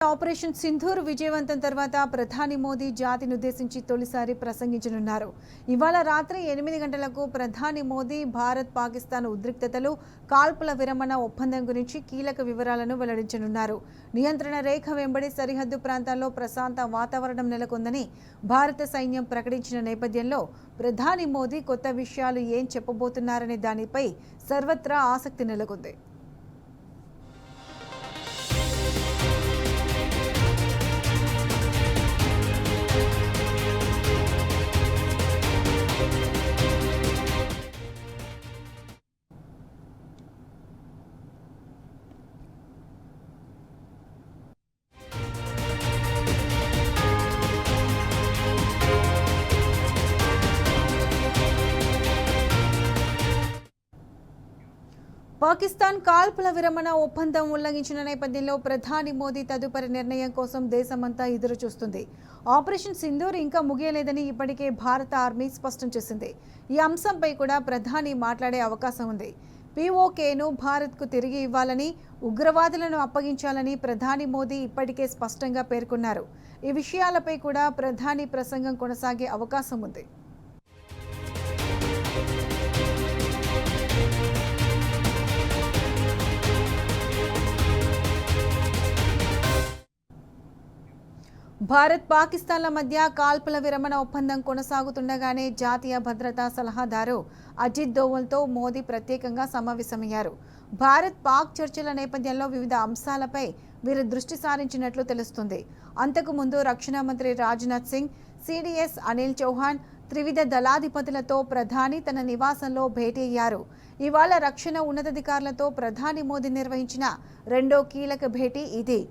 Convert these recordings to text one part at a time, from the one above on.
Operation Sindoor విజయవంతం తర్వాత ప్రధాని మోదీ జాతిని ఉద్దేశించి తొలిసారి ప్రసంగించనున్నారు. ఇవాళ రాత్రి 8 గంటలకు ప్రధాని మోదీ భారత్ పాకిస్తాన్ ఉద్రిక్తతలు, కాల్పుల విరమణ ఒప్పందం గురించి కీలక వివరాలను వెల్లడించనున్నారు. నియంత్రణ రేఖ వెంబడి సరిహద్దు ప్రాంతాల్లో ప్రశాంత వాతావరణం నెలకొందని భారత సైన్యం ప్రకటించిన నేపథ్యంలో ప్రధాని మోదీ కొత్త విషయాలు ఏం చెప్పబోతున్నారనే దానిపై సర్వత్రా ఆసక్తి నెలకొంది. పాకిస్తాన్ కాల్పుల విరమణ ఒప్పందం ఉల్లంఘించిన నేపథ్యంలో ప్రధాని మోదీ తదుపరి నిర్ణయం కోసం దేశమంతా ఎదురు చూస్తుంది. ఆపరేషన్ సింధూర్ ఇంకా ముగియలేదని ఇప్పటికే భారత ఆర్మీ స్పష్టం చేసింది. ఈ అంశంపై కూడా ప్రధాని మాట్లాడే అవకాశం ఉంది. పీఓకేను భారత్కు తిరిగి ఇవ్వాలని, ఉగ్రవాదులను అప్పగించాలని ప్రధాని మోదీ ఇప్పటికే స్పష్టంగా పేర్కొన్నారు. ఈ విషయాలపై కూడా ప్రధాని ప్రసంగం కొనసాగే అవకాశం ఉంది. భారత్ పాకిస్తాన్ల మధ్య కాల్పుల విరమణ ఒప్పందం కొనసాగుతుండగానే జాతీయ భద్రతా సలహాదారు అజిత్ దోవల్తో మోదీ ప్రత్యేకంగా సమావేశమయ్యారు. భారత్ పాక్ చర్చల నేపథ్యంలో వివిధ అంశాలపై వీరు దృష్టి సారించినట్లు తెలుస్తుంది. అంతకుముందు రక్షణ మంత్రి రాజ్నాథ్ సింగ్, సిడిఎస్ అనిల్ చౌహాన్, త్రివిధ దళాధిపతులతో ప్రధాని తన నివాసంలో భేటీ అయ్యారు. ఇవాళ రక్షణ ఉన్నతాధికారులతో ప్రధాని మోదీ నిర్వహించిన రెండో కీలక భేటీ ఇది.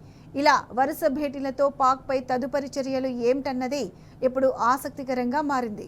ఇలా వరుస భేటీలతో పాక్పై తదుపరి చర్యలు ఏమిటన్నది ఇప్పుడు ఆసక్తికరంగా మారింది.